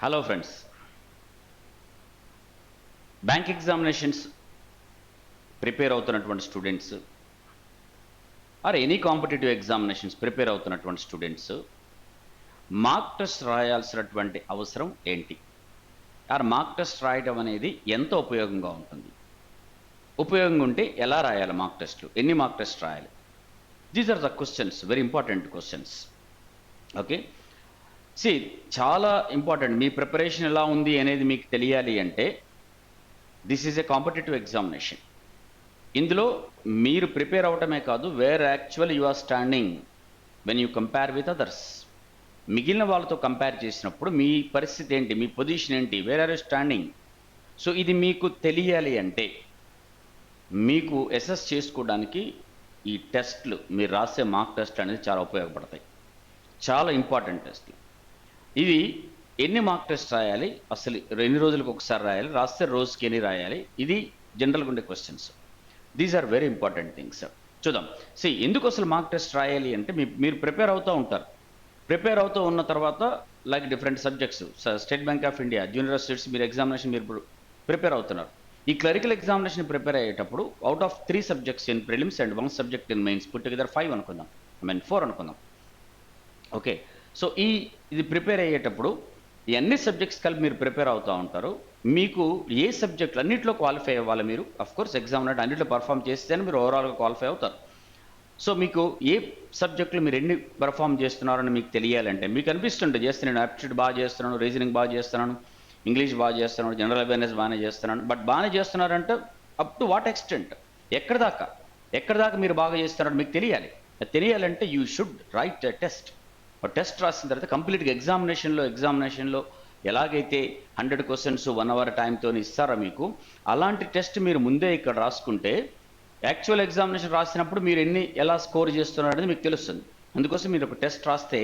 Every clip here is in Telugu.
Hello friends, bank examinations prepare అవుతున్నటువంటి students or any competitive examinations prepare అవుతున్నటువంటి స్టూడెంట్స్ మార్క్ టెస్ట్ రాయాల్సినటువంటి అవసరం ఏంటి? ఆర్ మార్క్ టెస్ట్ రాయడం అనేది ఎంత ఉపయోగంగా ఉంటుంది? ఉపయోగంగా ఉంటే ఎలా రాయాలి? మార్క్ టెస్ట్లు ఎన్ని మార్క్ టెస్ట్ రాయాలి? These are the questions, very important questions. Okay, see చాలా ఇంపార్టెంట్. మీ ప్రిపరేషన్ ఎలా ఉంది అనేది మీకు తెలియాలి అంటే this is a competitive examination. ఇందులో మీరు ప్రిపేర్ అవటమే కాదు, where actual you are standing when you compare with others. మిగిలిన వాళ్ళతో కంపేర్ చేసినప్పుడు మీ పరిస్థితి ఏంటి, మీ పొజిషన్ ఏంటి, where are you standing. So ఇది మీకు తెలియాలి అంటే మీకు అసెస్ చేసుకోవడానికి ఈ టెస్ట్లు, మీరు రాసే మార్క్ టెస్ట్ అనేది చాలా ఉపయోగపడతాయి. చాలా ఇంపార్టెంట్ టెస్ట్లు ఇవి. ఎన్ని మార్క్ టెస్ట్ రాయాలి, అసలు ఎన్ని రోజులకు ఒకసారి రాయాలి, రాస్తే రోజుకి ఎన్ని రాయాలి, ఇది జనరల్గా ఉండే questions. These are very important things. చూద్దాం. ఎందుకు అసలు మార్క్ టెస్ట్ రాయాలి అంటే మీరు ప్రిపేర్ అవుతూ ఉంటారు. ప్రిపేర్ అవుతూ ఉన్న తర్వాత like different subjects, state bank of India, junior states మీరు ఎగ్జామినేషన్ మీరు ప్రిపేర్ అవుతున్నారు. ఈ క్లరికల్ ఎగ్జామినేషన్ ప్రిపేర్ అయ్యేటప్పుడు out of 3 subjects in prelims and 1 subject in mains put together 5 అనుకుందాం, 4 అనుకుందాం. ఓకే, సో ఇది ప్రిపేర్ అయ్యేటప్పుడు అన్ని సబ్జెక్ట్స్ కలిపి మీరు ప్రిపేర్ అవుతూ ఉంటారు. మీకు ఏ సబ్జెక్టులు అన్నింటిలో క్వాలిఫై అవ్వాలి మీరు. కోర్స్ ఎగ్జామ్ అంటే అన్నింటిలో పర్ఫామ్ చేస్తేనే మీరు ఓవరాల్గా క్వాలిఫై అవుతారు. సో మీకు ఏ సబ్జెక్టులు మీరు ఎన్ని పర్ఫామ్ చేస్తున్నారని మీకు తెలియాలంటే, మీకు అనిపిస్తుంటుంది చేస్తే నేను యాప్టిట్యూడ్ బాగా చేస్తున్నాను, రీజనింగ్ బాగా చేస్తున్నాను, ఇంగ్లీష్ బాగా చేస్తున్నాను, జనరల్ అవేర్నెస్ బాగానే చేస్తున్నాను. బట్ బాగానే చేస్తున్నారంటే అప్ టు వాట్ ఎక్స్టెంట్, ఎక్కడి దాకా మీరు బాగా చేస్తున్నారని మీకు తెలియాలంటే you should write a test. Test రాసిన తర్వాత కంప్లీట్గా ఎగ్జామినేషన్లో ఎలాగైతే 100 క్వశ్చన్స్ 1 అవర్ టైంతో ఇస్తారో మీకు, అలాంటి టెస్ట్ మీరు ముందే ఇక్కడ రాసుకుంటే యాక్చువల్ ఎగ్జామినేషన్ రాసినప్పుడు మీరు ఎలా స్కోర్ చేస్తున్నారు అనేది మీకు తెలుస్తుంది. అందుకోసం మీరు ఒక టెస్ట్ రాస్తే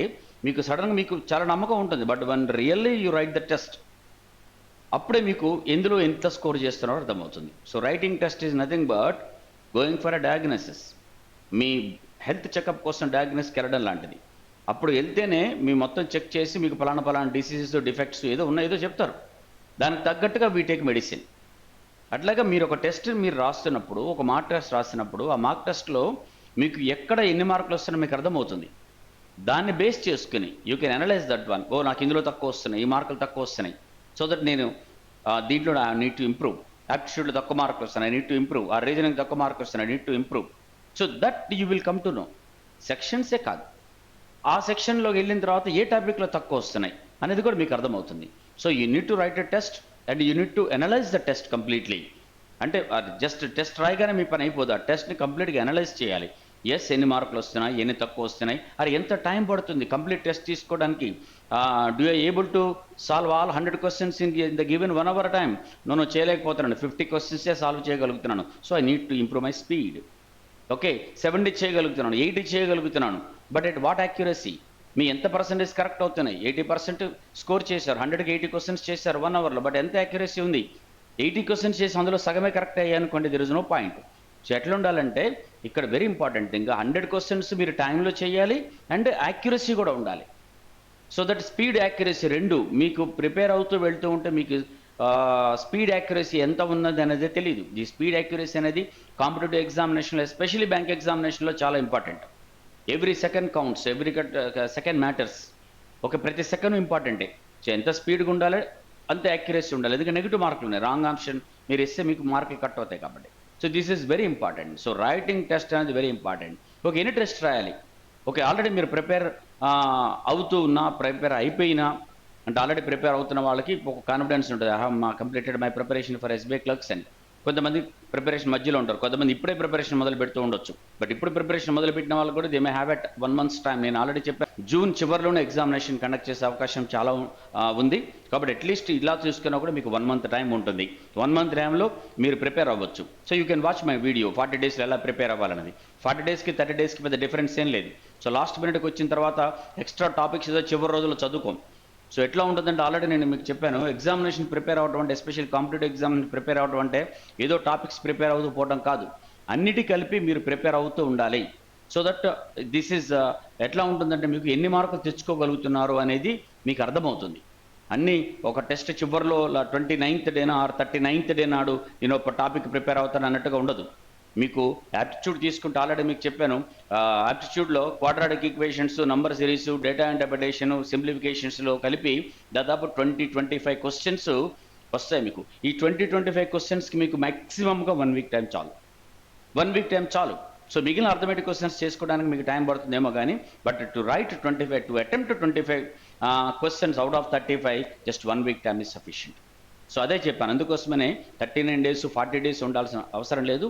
మీకు సడన్గా మీకు చాలా నమ్మకం ఉంటుంది. But one really you right the test, అప్పుడే మీకు ఎందులో ఎంత స్కోర్ చేస్తున్నారో అర్థమవుతుంది. So writing test is nothing but going for a diagnosis. Me health checkup కోసం డయాగ్నోసిస్కి వెళ్ళడం లాంటిది. అప్పుడు వెళ్తేనే మీ మొత్తం చెక్ చేసి మీకు పలానా డిసీజెస్, డిఫెక్ట్స్ ఏదో ఏదో చెప్తారు. దానికి తగ్గట్టుగా వీ టేక్ మెడిసిన్. అట్లాగా మీరు ఒక టెస్ట్ మీరు రాస్తున్నప్పుడు, ఒక మార్క్ టెస్ట్ రాసినప్పుడు, ఆ మార్క్ టెస్ట్లో మీకు ఎక్కడ ఎన్ని మార్కులు వస్తున్నాయో మీకు అర్థమవుతుంది. దాన్ని బేస్ చేసుకుని you can analyse that one. నాకు ఇందులో తక్కువ వస్తున్నాయి, ఈ మార్కులు తక్కువ వస్తున్నాయి, సో దట్ నేను దీంట్లో ఐ నీడ్ టు ఇంప్రూవ్. యాప్టిట్యూడ్లో తక్కువ మార్కులు వస్తున్నాయి, ఐ నీడ్ టు ఇంప్రూవ్. ఆ రీజనింగ్ తక్కువ మార్కులు వస్తున్నాయి, I need to improve. So that you will come to know. సెక్షన్సే కాదు, ఆ సెక్షన్లోకి వెళ్ళిన తర్వాత ఏ టాపిక్లో తక్కువ వస్తున్నాయి అనేది కూడా మీకు అర్థమవుతుంది. So you need to right a test and you need to analyse the test completely. అంటే జస్ట్ టెస్ట్ రాయగానే మీ పని అయిపోదు, ఆ టెస్ట్ని కంప్లీట్గా అనలైజ్ చేయాలి. ఎన్ని మార్కులు వస్తున్నాయి, ఎన్ని తక్కువ వస్తున్నాయి, అది ఎంత టైం పడుతుంది కంప్లీట్ టెస్ట్ తీసుకోవడానికి. Do I able to solve all 100 questions in the given 1 hour time? నేను చేయలేకపోతున్నాను, 50 క్వశ్చన్సే సాల్వ్ చేయగలుగుతున్నాను. So I need to improve my speed. Okay, 70 చేయగలుగుతున్నాను, 80 చేయగలుగుతున్నాను, బట్ ఎట్ వాట్ యాక్యురసీ? మీ ఎంత పర్సెంటేజ్ కరెక్ట్ అవుతున్నాయి? 80% స్కోర్ చేశారు, 100కి 80 క్వశ్చన్స్ చేశారు 1 అవర్లో, బట్ ఎంత యాక్యురసీ ఉంది? 80 క్వశ్చన్స్ చేసి అందులో సగమే కరెక్ట్ అయ్యాయి అనుకోండి, there is no point. So ఎట్లా ఉండాలంటే ఇక్కడ వెరీ ఇంపార్టెంట్ థింగ్, 100 క్వశ్చన్స్ మీరు టైంలో చేయాలి అండ్ యాక్యురసీ కూడా ఉండాలి. సో దట్ స్పీడ్, యాక్యురసీ రెండు మీకు ప్రిపేర్ అవుతూ వెళ్తూ ఉంటే మీకు స్పీడ్, యాక్యురసీ ఎంత ఉన్నది అనేది తెలియదు. ఈ స్పీడ్, యాక్యురసీ అనేది కాంపిటేటివ్ ఎగ్జామినేషన్లో, ఎస్పెషల్లీ బ్యాంక్ ఎగ్జామినేషన్లో చాలా important. Every second counts, every second matters. ప్రతి సెకండ్ ఇంపార్టెంటే. సో ఎంత స్పీడ్గా ఉండాలి, అంత యాక్యురసీ ఉండాలి. ఎందుకంటే నెగిటివ్ మార్కులు ఉన్నాయి, రాంగ్ ఆప్షన్ మీరు ఇస్తే మీకు మార్కులు కట్ అవుతాయి కాబట్టి. So this is very important. So writing test అనేది వెరీ ఇంపార్టెంట్. ఎన్ని టెస్ట్ రాయాలి? ఆల్రెడీ మీరు ప్రిపేర్ అవుతూ ఉన్నా, ప్రిపేర్ అయిపోయినా, అంటే ఆల్రెడీ ప్రిపేర్ అవుతున్న వాళ్ళకి ఒక కాన్ఫిడెన్స్ ఉంటుంది. Completed my preparation for SBI clerks అని. కొంతమంది ప్రిపరేషన్ మధ్యలో ఉంటారు, కొంతమంది ఇప్పుడే ప్రిపరేషన్ మొదలు పెడుతూ ఉండొచ్చు. బట్ ఇప్పుడు ప్రిపరేషన్ మొదలు పెట్టిన వాళ్ళు కూడా they may have at 1 month's time. నేను ఆల్రెడీ చెప్పాను, జూన్ చివరిలోనే ఎగ్జామినేషన్ కండక్ట్ చేసే అవకాశం చాలా ఉంది. కాబట్టి అట్లీస్ట్ ఇలా చూసుకున్నా కూడా మీకు 1 month టైం ఉంటుంది. 1 month టైంలో మీరు ప్రిపేర్ అవ్వచ్చు. So you can watch my video 40 daysలో ఎలా ప్రిపేర్ అవ్వాలనేది. 40 daysకి 30 daysకి పెద్ద డిఫరెన్స్ ఏం లేదు. సో లాస్ట్ మినిట్కి వచ్చిన తర్వాత ఎక్స్ట్రా టాపిక్స్ ఏదో చివరి రోజుల్లో చదువుకోం. సో ఎట్లా ఉంటుందంటే ఆల్రెడీ నేను మీకు చెప్పాను, ఎగ్జామినేషన్ ప్రిపేర్ అవ్వడం అంటే, ఎస్పెషల్ కాంపిటేటివ్ ఎగ్జామినేషన్ ప్రిపేర్ అవ్వడం అంటే ఏదో టాపిక్స్ ప్రిపేర్ అవుతూ పోవడం కాదు, అన్నిటి కలిపి మీరు ప్రిపేర్ అవుతూ ఉండాలి. సో దట్ దిస్ ఈజ్ ఎట్లా ఉంటుందంటే మీకు ఎన్ని మార్కులు తెచ్చుకోగలుగుతున్నారు అనేది మీకు అర్థమవుతుంది. అన్నీ ఒక టెస్ట్ చివరిలో 29th డేనా ఆర్ 39th డే నాడు నేను ఒక టాపిక్ ప్రిపేర్ అవుతాను అన్నట్టుగా ఉండదు. మీకు యాప్టిట్యూడ్ తీసుకుంటే ఆల్రెడీ మీకు చెప్పాను, యాప్టిట్యూడ్లో quadratic equations, number series, data interpretation, సింప్లిఫికేషన్స్లో కలిపి దాదాపు 20-25 క్వశ్చన్స్ వస్తాయి మీకు. ఈ 20-25 క్వశ్చన్స్కి మీకు మ్యాక్సిమంగా 1 వీక్ టైం చాలు. 1 వీక్ టైం చాలు. సో మిగిలిన అర్థమెటిక్ క్వశ్చన్స్ చేసుకోవడానికి మీకు టైం పడుతుందేమో కానీ, but to right 25, to attempt 25 questions out of 35, just 1 week time is sufficient. So అదే చెప్పాను, అందుకోసమనే 39 days 40 days ఉండాల్సిన అవసరం లేదు.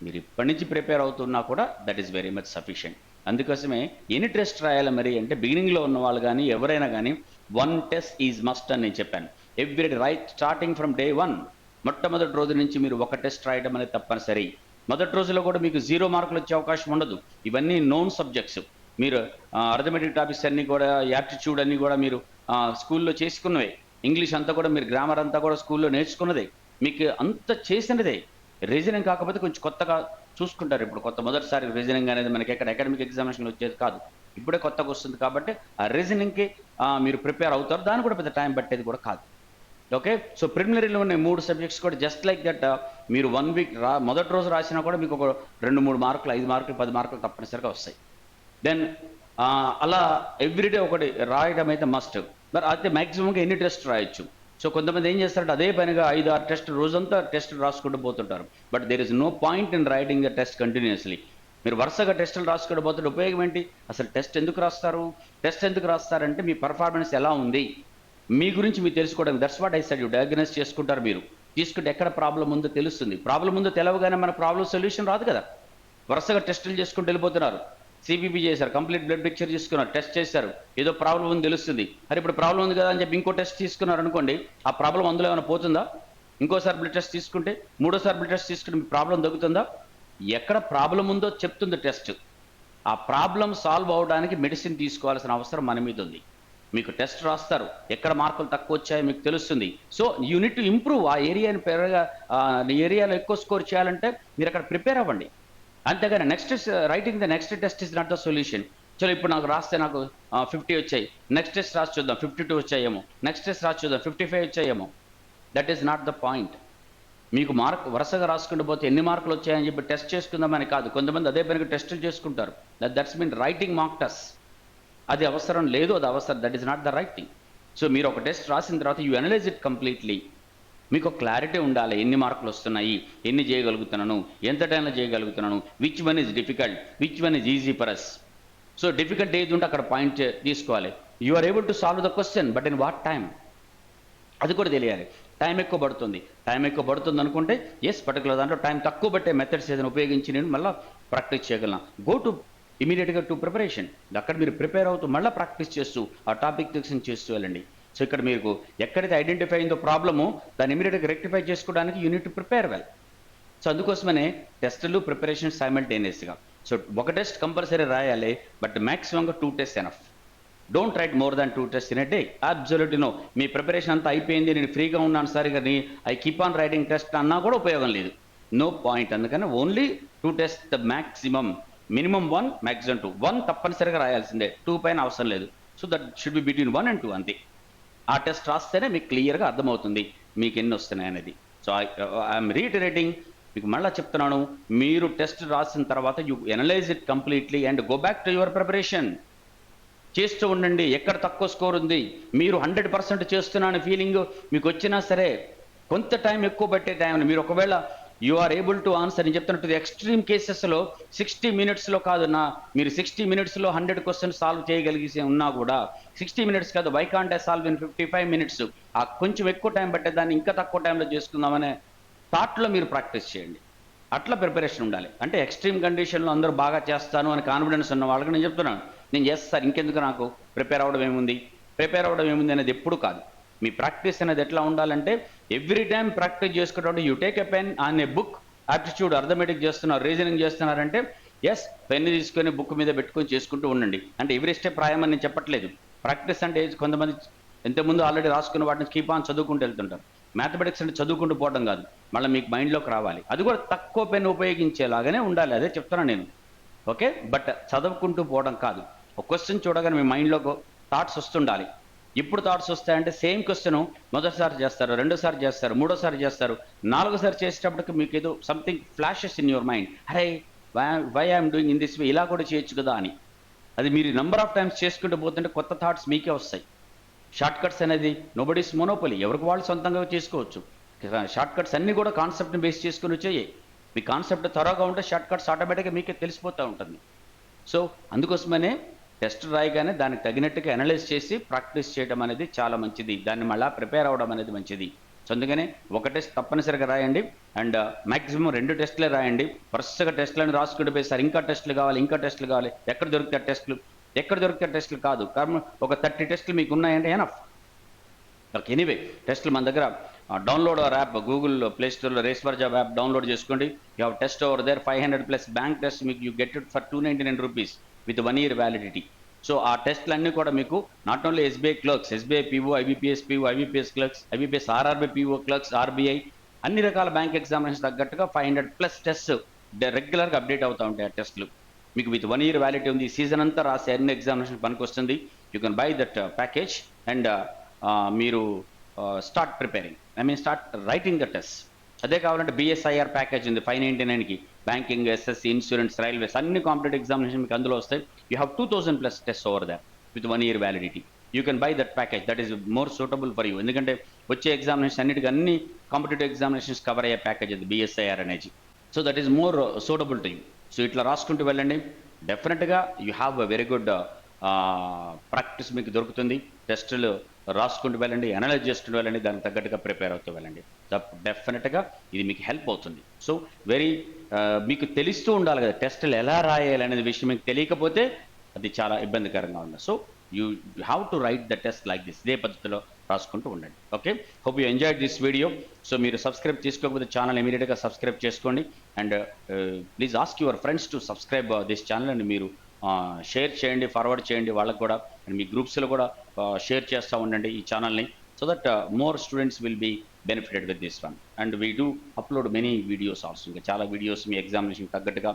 మీరు ఇప్పటి నుంచి ప్రిపేర్ అవుతున్నా కూడా that is very much sufficient. అందుకోసమే ఎన్ని టెస్ట్ రాయాలి మరి అంటే, బిగినింగ్లో ఉన్న వాళ్ళు కానీ ఎవరైనా కానీ 1 టెస్ట్ ఈజ్ మస్ట్ అని నేను చెప్పాను. Every right starting from day 1, మొట్టమొదటి రోజు నుంచి మీరు ఒక టెస్ట్ రాయడం అనేది తప్పనిసరి. మొదటి రోజులో కూడా మీకు 0 మార్కులు వచ్చే అవకాశం ఉండదు. ఇవన్నీ నోన్ సబ్జెక్ట్స్. మీరు అర్థమెటిక్ టాపిక్స్ అన్నీ కూడా, యాప్టిట్యూడ్ అన్నీ కూడా మీరు స్కూల్లో చేసుకున్నవే. ఇంగ్లీష్ అంతా కూడా మీరు గ్రామర్ అంతా కూడా స్కూల్లో నేర్చుకున్నదే, మీకు అంత చేసినదే. రీజనింగ్ కాకపోతే కొంచెం కొత్తగా చూసుకుంటారు. ఇప్పుడు మొదటిసారి రీజనింగ్ అనేది మనకి ఎక్కడ అకాడమిక్ ఎగ్జామినేషన్లో వచ్చేది కాదు, ఇప్పుడే కొత్తగా వస్తుంది. కాబట్టి ఆ రీజనింగ్కి మీరు ప్రిపేర్ అవుతారు, దాన్ని కూడా పెద్ద టైం పట్టేది కూడా కాదు. ఓకే, సో ప్రిలిమినరీలో ఉన్న 3 సబ్జెక్ట్స్ కూడా జస్ట్ లైక్ దట్. మీరు 1 వీక్ మొదటి రోజు రాసినా కూడా మీకు ఒక 2-3 మార్కులు, 5 మార్కులు, 10 మార్కులు తప్పనిసరిగా వస్తాయి. దెన్ అలా ఎవ్రీడే ఒకటి రాయడం అయితే మస్ట్. మరి అయితే మ్యాక్సిమంగా ఎన్ని టెస్ట్ రాయొచ్చు. సో కొంతమంది ఏం చేస్తారంటే అదే పనిగా 5-6 టెస్ట్ రోజంతా టెస్ట్ రాసుకుంటూ పోతుంటారు. But there is no point in writing the test continuously. మీరు వరుసగా టెస్టులు రాసుకుంటూ పోతుంటే ఉపయోగం ఏంటి? అసలు టెస్ట్ ఎందుకు రాస్తారు? టెస్ట్ ఎందుకు రాస్తారంటే మీ పర్ఫార్మెన్స్ ఎలా ఉంది, మీ గురించి మీరు తెలుసుకోవడం. That's what I said. You diagnose చేసుకుంటారు. మీరు తీసుకుంటే ఎక్కడ ప్రాబ్లం ఉందో తెలుస్తుంది. ప్రాబ్లం ఉందో తెలవగానే మన ప్రాబ్లం సొల్యూషన్ రాదు కదా. వరుసగా టెస్టులు చేసుకుంటూ వెళ్ళిపోతున్నారు. సిబిబి చేశారు, కంప్లీట్ బ్లడ్ పిక్చర్ తీసుకున్నారు, టెస్ట్ చేశారు, ఏదో ప్రాబ్లం ఉంది తెలుస్తుంది. అరే ఇప్పుడు ప్రాబ్లం ఉంది కదా అని చెప్పి ఇంకో టెస్ట్ తీసుకున్నారు అనుకోండి, ఆ ప్రాబ్లం అందులో ఏమైనా పోతుందా? ఇంకోసారి బ్లడ్ టెస్ట్ తీసుకుంటే, మూడోసారి బ్లడ్ టెస్ట్ తీసుకుంటే మీ ప్రాబ్లం తగ్గుతుందా? ఎక్కడ ప్రాబ్లం ఉందో చెప్తుంది టెస్ట్. ఆ ప్రాబ్లం సాల్వ్ అవడానికి మెడిసిన్ తీసుకోవాల్సిన అవసరం మన మీద ఉంది. మీకు టెస్ట్ రాస్తారు, ఎక్కడ మార్కులు తక్కువ వచ్చాయో మీకు తెలుస్తుంది. So unit to improve. ఆ ఏరియాని ఏరియాలో ఎక్కువ స్కోర్ చేయాలంటే మీరు అక్కడ ప్రిపేర్ అవ్వండి. అంతేగాని writing the next test is not the solution. చలో ఇప్పుడు నాకు రాస్తే నాకు 50 వచ్చాయి, నెక్స్ట్ టెస్ట్ రాసి చూద్దాం 52 వచ్చాయేమో, నెక్స్ట్ టెస్ట్ రాసి చూద్దాం 55 వచ్చాయేమో. That is not the point. మీకు మార్క్ వరుసగా రాసుకుంటూ పోతే ఎన్ని మార్కులు వచ్చాయని చెప్పి టెస్ట్ చేసుకుందామని కాదు. కొంతమంది అదే పనికి టెస్టులు చేసుకుంటారు. That's mean writing mark test. అది అవసరం లేదు, అది అవసరం. That is not the right thing. So మీరు ఒక టెస్ట్ రాసిన తర్వాత యూ అనలైజ్ ఇట్ కంప్లీట్లీ. మీకు క్లారిటీ ఉండాలి, ఎన్ని మార్కులు వస్తున్నాయి, ఎన్ని చేయగలుగుతున్నాను, ఎంత టైంలో చేయగలుగుతున్నాను, which one is difficult, which one is easy for us. So difficult ఏది ఉంటే అక్కడ పాయింట్ తీసుకోవాలి. You are able to solve the question, but in what time, అది కూడా తెలియాలి. టైం ఎక్కువ పడుతుంది అనుకుంటే ఎస్, పర్టికులర్ దాంట్లో టైం తక్కువ పట్టే మెథడ్స్ ఏదైనా ఉపయోగించి నేను మళ్ళీ ప్రాక్టీస్ చేయగలను. గో టు ఇమీడియట్గా టు ప్రిపరేషన్. అక్కడ మీరు ప్రిపేర్ అవుతూ మళ్ళీ ప్రాక్టీస్ చేస్తూ ఆ టాపిక్ డిస్కషన్ చేస్తూ వెళ్ళండి. సో ఇక్కడ మీకు ఎక్కడైతే ఐడెంటిఫై అయిందో ప్రాబ్లము, దాన్ని ఇమీడియట్గా రెక్టిఫై చేసుకోవడానికి you need to prepare well. So అందుకోసమనే టెస్టులు, ప్రిపరేషన్ సైమల్టేనియస్గా. సో ఒక టెస్ట్ కంపల్సరీ రాయాలి, బట్ మ్యాక్సిమంగా 2 tests enough. Don't write more than 2 tests in a day. Absolutely no. మీ ప్రిపరేషన్ అంతా అయిపోయింది, నేను ఫ్రీగా ఉన్నాను సరే కానీ I keep on writing test అన్నా కూడా ఉపయోగం లేదు. No point. అందుకని only 2 tests the maximum. Minimum 1, maximum 2. 1 తప్పనిసరిగా రాయాల్సిందే, 2 పైన అవసరం లేదు. So that should be between 1 and 2 అంతే. ఆ టెస్ట్ రాస్తేనే మీకు క్లియర్గా అర్థమవుతుంది మీకు ఎన్ని వస్తున్నాయి అనేది. సో ఐఎమ్ రీటరేటింగ్, మీకు మళ్ళీ చెప్తున్నాను, మీరు టెస్ట్ రాసిన తర్వాత you analyse it completely and go back to your preparation. చేస్తూ ఉండండి. ఎక్కడ తక్కువ స్కోర్ ఉంది, మీరు 100% చేస్తున్నాను ఫీలింగ్ మీకు వచ్చినా సరే, కొంత టైం ఎక్కువ పట్టే టైంని మీరు ఒకవేళ you are able to answer. నేను చెప్తున్నట్టు ఎక్స్ట్రీమ్ కేసెస్లో 60 minutesలో కాదు, మీరు 60 minutesలో 100 questions సాల్వ్ చేయగలిగి ఉన్నా కూడా 60 minutes కాదు, why can't I solve in 55 minutes. ఆ కొంచెం ఎక్కువ టైం పట్టేదాన్ని ఇంకా తక్కువ టైంలో చేసుకుందామనే థాట్లో మీరు ప్రాక్టీస్ చేయండి. అట్లా ప్రిపరేషన్ ఉండాలి. అంటే ఎక్స్ట్రీమ్ కండిషన్లో అందరూ బాగా చేస్తాను అని కాన్ఫిడెన్స్ ఉన్న వాళ్ళకి నేను చెప్తున్నాను, నేను చేస్తాను, ఇంకెందుకు నాకు ప్రిపేర్ అవ్వడం ఏముంది అనేది ఎప్పుడు కాదు. మీ ప్రాక్టీస్ అనేది ఎట్లా ఉండాలంటే ఎవ్రీ టైం ప్రాక్టీస్ చేసుకునేటప్పుడు you take a pen on a book. Aptitude, arithmetic చేస్తున్నారు, రీజనింగ్ చేస్తున్నారంటే ఎస్, పెన్ తీసుకొని బుక్ మీద పెట్టుకొని చేసుకుంటూ ఉండండి. అంటే ఎవ్రీ స్టెప్ రాయమని నేను చెప్పట్లేదు. ప్రాక్టీస్ అంటే కొంతమంది ఇంతకుముందు ఆల్రెడీ రాసుకున్న వాటిని కీప్ ఆన్ చదువుకుంటూ వెళ్తుంటారు. మ్యాథమెటిక్స్ అంటే చదువుకుంటూ పోవడం కాదు, మళ్ళీ మీకు మైండ్లోకి రావాలి. అది కూడా తక్కువ పెన్ ఉపయోగించేలాగానే ఉండాలి, అదే చెప్తున్నాను నేను. ఓకే, బట్ చదువుకుంటూ పోవడం కాదు. ఒక క్వశ్చన్ చూడగానే మీ మైండ్లోకి థాట్స్ వస్తుండాలి. ఇప్పుడు థాట్స్ వస్తాయంటే సేమ్ క్వశ్చన్ మొదటిసారి చేస్తారు, రెండోసారి చేస్తారు, మూడోసారి చేస్తారు, నాలుగోసారి చేసేటప్పటికి మీకు ఏదో something flashes in your mind, అరే why I'm doing in this way, ఇలా కూడా చేయొచ్చు కదా అని. అది మీరు నెంబర్ ఆఫ్ టైమ్స్ చేసుకుంటూ పోతుంటే కొత్త థాట్స్ మీకే వస్తాయి. షార్ట్ కట్స్ అనేది నోబడీస్ మోనోపలి, ఎవరికి వాళ్ళు సొంతంగా చేసుకోవచ్చు. షార్ట్ కట్స్ అన్నీ కూడా కాన్సెప్ట్ని బేస్ చేసుకుని వచ్చాయి. మీ కాన్సెప్ట్ త్వరగా ఉంటే షార్ట్ కట్స్ ఆటోమేటిక్గా మీకే తెలిసిపోతూ ఉంటుంది. సో అందుకోసమనే టెస్ట్ రాయగానే దానికి తగినట్టుగా అనలైజ్ చేసి ప్రాక్టీస్ చేయడం అనేది చాలా మంచిది. దాన్ని మళ్ళీ ప్రిపేర్ అవ్వడం అనేది మంచిది. సో అందుకనే ఒక టెస్ట్ తప్పనిసరిగా రాయండి, అండ్ మ్యాక్సిమం 2 టెస్టులే రాయండి. వరుసగా టెస్టులను రాసుకుంటూ పోయి సార్ ఇంకా టెస్టులు కావాలి, ఇంకా టెస్టులు కావాలి, ఎక్కడ దొరుకుతాయి టెస్టులు, ఎక్కడ దొరికితే టెస్టులు కాదు. కారణం ఒక 30 టెస్టులు మీకు ఉన్నాయంటే ఎనఫ్. ఓకే, ఎనీవే టెస్టులు మన దగ్గర download our app, Google play స్టోర్లో రేస్వర్ జాబ్ యాప్ డౌన్లోడ్ చేసుకోండి. You have test over there 500+ bank test, మీకు you get it for 299 rupees with 1 year validity. So ఆ టెస్ట్లు అన్నీ కూడా మీకు not only SBI clerks, SBI PO, IBPS PO, IBPS clerks, IBPS RRB PO clerks, RBI, అన్ని రకాల బ్యాంక్ ఎగ్జామినేషన్ తగ్గట్టుగా 500+ టెస్ట్ రెగ్యులర్గా అప్డేట్ అవుతూ ఉంటాయి. ఆ టెస్ట్లు మీకు విత్ 1 year వ్యాలిడిటీ ఉంది. సీజన్ అంతా రాసే అన్ని ఎగ్జామినేషన్ పనికి వస్తుంది. You can buy that package and మీరు start preparing, start writing the test. అదే కావాలంటే బిఎస్ఐఆర్ ప్యాకేజ్ ఉంది 599కి, బ్యాంకింగ్, ఎస్ఎస్సి, ఇన్సూరెన్స్, రైల్వేస్ అన్ని కాంపిటేటివ్ ఎగ్జామినేషన్ మీకు అందులో వస్తాయి. You have 2000+ test over there with 1 year validity. You can buy that package, that is more suitable for you. ఎందుకంటే వచ్చే ఎగ్జామినేషన్ అన్నిటికీ అన్ని కాంపిటేటివ్ ఎగ్జామినేషన్స్ కవర్ అయ్యే ప్యాకేజ్ అది బిఎస్ఐఆర్ అనేది. So that is more suitable to you. So ఇట్లా రాసుకుంటూ వెళ్ళండి, డెఫినెట్గా you have a very good practice మీకు దొరుకుతుంది. టెస్టులు రాసుకుంటూ వెళ్ళండి, అనలైజ్ చేసుకుంటూ వెళ్ళండి, దానికి తగ్గట్టుగా ప్రిపేర్ అవుతూ వెళ్ళండి. డెఫినెట్గా ఇది మీకు హెల్ప్ అవుతుంది. సో మీకు తెలుస్తూ ఉండాలి కదా టెస్టులు ఎలా రాయాలి అనేది విషయం. మీకు తెలియకపోతే అది చాలా ఇబ్బందికరంగా ఉంది. So you have to right the test like this, ఇదే పద్ధతిలో రాసుకుంటూ ఉండండి. Okay, hope you enjoyed this video. So మీరు సబ్స్క్రైబ్ చేసుకోకపోతే ఛానల్ ఇమీడియట్గా సబ్స్క్రైబ్ చేసుకోండి, and please ask your friends to subscribe this channel. And మీరు షేర్ చేయండి, ఫార్వర్డ్ చేయండి వాళ్ళకు కూడా, అండ్ మీ గ్రూప్స్లో కూడా షేర్ చేస్తూ ఉండండి ఈ ఛానల్ని. So that more students will be benefited with this one. And we do upload many videos also. ఇంకా చాలా వీడియోస్ మీ ఎగ్జామినేషన్ తగ్గట్టుగా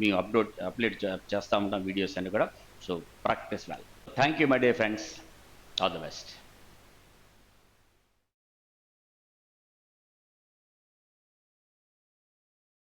మేము అప్లోడ్ చేస్తూ ఉంటాం వీడియోస్ అన్ని కూడా. So practice well. Thank you my dear friends, all the best.